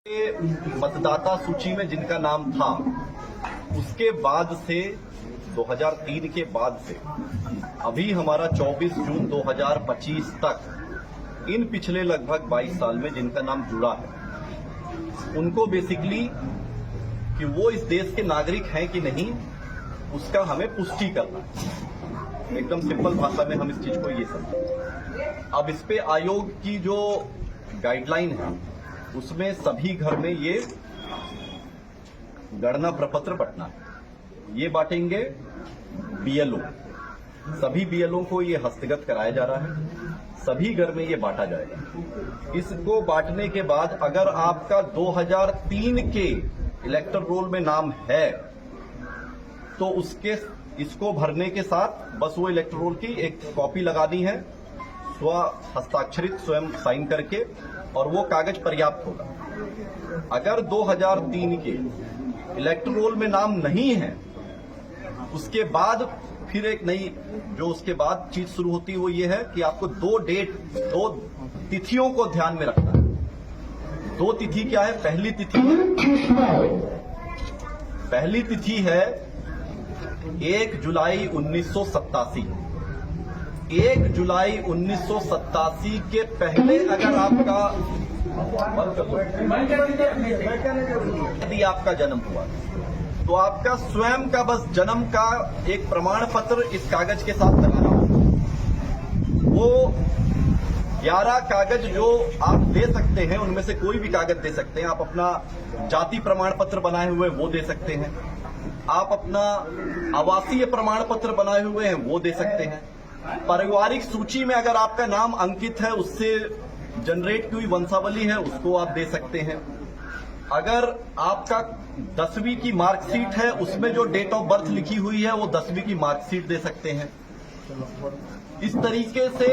मतदाता सूची में जिनका नाम था उसके बाद से 2003 के बाद से अभी हमारा 24 जून 2025 तक इन पिछले लगभग 22 साल में जिनका नाम जुड़ा है उनको बेसिकली कि वो इस देश के नागरिक हैं कि नहीं उसका हमें पुष्टि करना है। एकदम सिंपल भाषा में हम इस चीज को ये समझें। अब इस पे आयोग की जो गाइडलाइन है उसमें सभी घर में ये गणना प्रपत्र बंटना है। ये बांटेंगे बीएलओ, सभी बीएलओ को ये हस्तगत कराया जा रहा है, सभी घर में ये बांटा जाएगा। इसको बांटने के बाद अगर आपका 2003 के इलेक्टर रोल में नाम है तो इसको भरने के साथ बस वो इलेक्टर रोल की एक कॉपी लगानी है, स्व हस्ताक्षरित स्वयं साइन करके, और वो कागज पर्याप्त होगा। अगर 2003 के इलेक्टर रोल में नाम नहीं है उसके बाद फिर एक नई जो उसके बाद चीज शुरू होती है वो ये है कि आपको दो तिथियों को ध्यान में रखना है। दो तिथि क्या है? पहली तिथि है 1 जुलाई 1987। 1 जुलाई 1987 के पहले अगर यदि आपका जन्म हुआ तो आपका स्वयं का बस जन्म का एक प्रमाण पत्र इस कागज के साथ लगाना होगा। वो 11 कागज जो आप दे सकते हैं उनमें से कोई भी कागज दे सकते हैं। आप अपना जाति प्रमाण पत्र बनाए हुए वो दे सकते हैं, आप अपना आवासीय प्रमाण पत्र बनाए हुए हैं वो दे सकते हैं, पारिवारिक सूची में अगर आपका नाम अंकित है उससे जनरेट हुई वंशावली है उसको आप दे सकते हैं। अगर आपका 10वीं की मार्कशीट है उसमें जो डेट ऑफ बर्थ लिखी हुई है वो 10वीं की मार्कशीट दे सकते हैं। इस तरीके से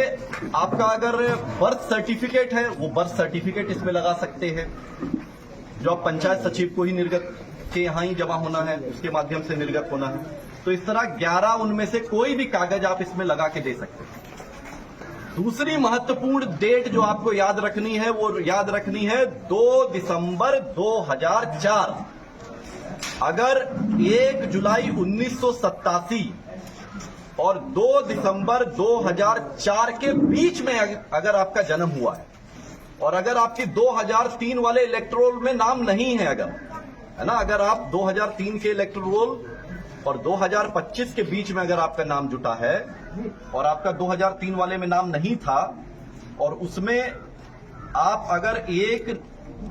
आपका अगर बर्थ सर्टिफिकेट है वो बर्थ सर्टिफिकेट इसमें लगा सकते हैं, जो आप पंचायत सचिव को ही निर्गत के यहां ही जमा होना है उसके माध्यम से निर्गत होना है। तो इस तरह 11 उनमें से कोई भी कागज आप इसमें लगा के दे सकते हैं। दूसरी महत्वपूर्ण डेट जो आपको याद रखनी है वो याद रखनी है 2 दिसंबर 2004। अगर 1 जुलाई 1987 और 2 दिसंबर 2004 के बीच में अगर आपका जन्म हुआ है और अगर आपके 2003 वाले इलेक्टोरल में नाम नहीं है, अगर है ना, अगर आप 2003 के इलेक्टोरल और 2025 के बीच में अगर आपका नाम जुटा है और आपका 2003 वाले में नाम नहीं था और उसमें आप अगर 1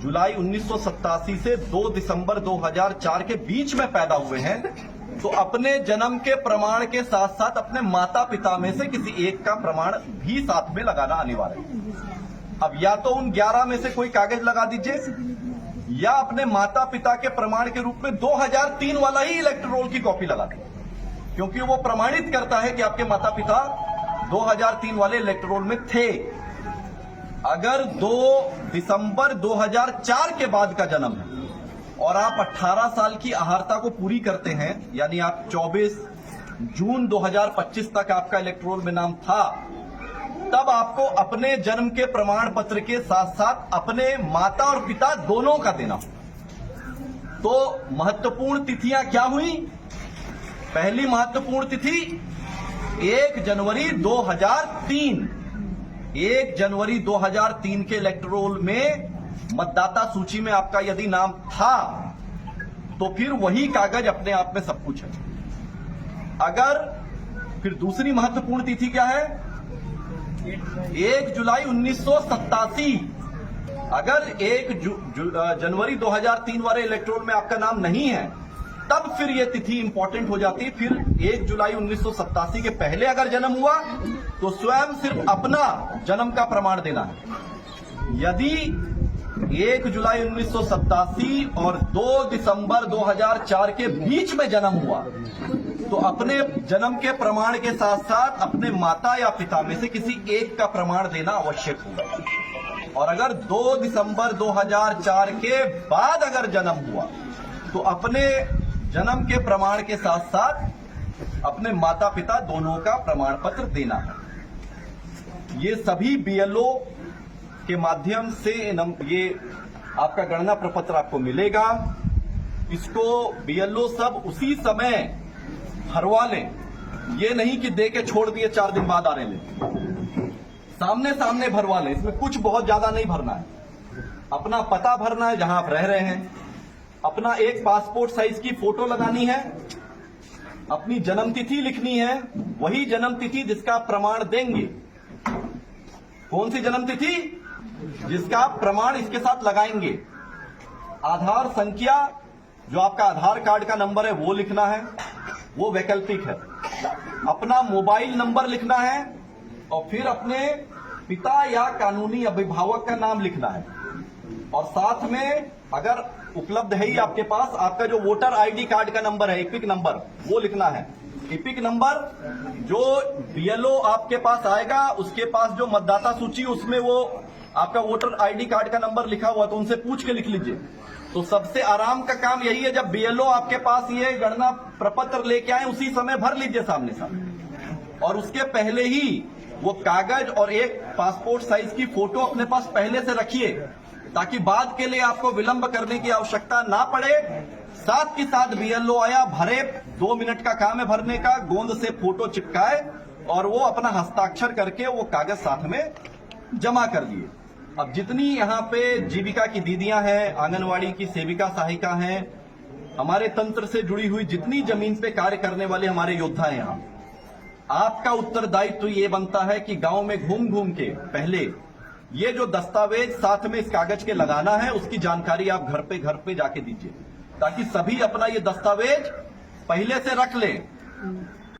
जुलाई 1987 से 2 दिसंबर 2004 के बीच में पैदा हुए हैं तो अपने जन्म के प्रमाण के साथ साथ अपने माता पिता में से किसी एक का प्रमाण भी साथ में लगाना अनिवार्य है। अब या तो उन 11 में से कोई कागज लगा दीजिए या अपने माता पिता के प्रमाण के रूप में 2003 वाला ही इलेक्टर रोल की कॉपी लगा दें, क्योंकि वो प्रमाणित करता है कि आपके माता पिता 2003 वाले इलेक्टर रोल में थे। अगर 2 दिसंबर 2004 के बाद का जन्म है और आप 18 साल की अहार्ता को पूरी करते हैं, यानी आप 24 जून 2025 तक आपका इलेक्टर रोल में नाम था, तब आपको अपने जन्म के प्रमाण पत्र के साथ साथ अपने माता और पिता दोनों का देना होगा। तो महत्वपूर्ण तिथियां क्या हुई? पहली महत्वपूर्ण तिथि 1 जनवरी 2003। 1 जनवरी 2003 के इलेक्टर रोल में मतदाता सूची में आपका यदि नाम था तो फिर वही कागज अपने आप में सब कुछ है। अगर फिर दूसरी महत्वपूर्ण तिथि क्या है? 1 जुलाई 1987। अगर 1 जनवरी 2003 वाले इलेक्टोरल में आपका नाम नहीं है तब फिर यह तिथि इंपॉर्टेंट हो जाती है। फिर 1 जुलाई 1987 के पहले अगर जन्म हुआ तो स्वयं सिर्फ अपना जन्म का प्रमाण देना है। यदि 1 जुलाई 1987 और 2 दिसंबर 2004 के बीच में जन्म हुआ तो अपने जन्म के प्रमाण के साथ साथ अपने माता या पिता में से किसी एक का प्रमाण देना आवश्यक होगा। और अगर 2 दिसंबर 2004 के बाद अगर जन्म हुआ तो अपने जन्म के प्रमाण के साथ साथ अपने माता पिता दोनों का प्रमाण पत्र देना है। ये सभी बीएलओ के माध्यम से ये आपका गणना प्रपत्र आपको मिलेगा। इसको बीएलओ सब उसी समय भरवा लें, ये नहीं कि दे के छोड़ दिए 4 दिन बाद आ रहे लें, सामने सामने भरवा लें। इसमें कुछ बहुत ज्यादा नहीं भरना है, अपना पता भरना है जहां आप रह रहे हैं, अपना एक पासपोर्ट साइज की फोटो लगानी है, अपनी जन्मतिथि लिखनी है, वही जन्मतिथि जिसका आप प्रमाण देंगे। कौन सी जन्मतिथि? जिसका आप प्रमाण इसके साथ लगाएंगे। आधार संख्या, जो आपका आधार कार्ड का नंबर है वो लिखना है, वो वैकल्पिक है। अपना मोबाइल नंबर लिखना है और फिर अपने पिता या कानूनी अभिभावक का नाम लिखना है। और साथ में अगर उपलब्ध है ही आपके पास, आपका जो वोटर आईडी कार्ड का नंबर है, एपिक नंबर, वो लिखना है। एपिक नंबर जो बीएलओ आपके पास आएगा, उसके पास जो मतदाता सूची उसमें वो आपका वोटर आईडी कार्ड का नंबर लिखा हुआ, तो उनसे पूछ के लिख लीजिए। तो सबसे आराम का काम यही है, जब बीएलओ आपके पास ये गणना प्रपत्र लेके आए उसी समय भर लीजिए सामने सामने। और उसके पहले ही वो कागज और एक पासपोर्ट साइज की फोटो अपने पास पहले से रखिए, ताकि बाद के लिए आपको विलंब करने की आवश्यकता ना पड़े। साथ के साथ बीएलओ आया, भरे, 2 मिनट का काम है भरने का, गोंद से फोटो चिपकाए और वो अपना हस्ताक्षर करके वो कागज साथ में जमा कर दिए। अब जितनी यहाँ पे जीविका की दीदियां हैं, आंगनवाड़ी की सेविका सहायिका हैं, हमारे तंत्र से जुड़ी हुई जितनी जमीन पे कार्य करने वाले हमारे योद्धा हैं, यहाँ आपका उत्तरदायित्व तो ये बनता है कि गांव में घूम घूम के पहले ये जो दस्तावेज साथ में इस कागज के लगाना है, उसकी जानकारी आप घर पे जाके दीजिए, ताकि सभी अपना ये दस्तावेज पहले से रख लें।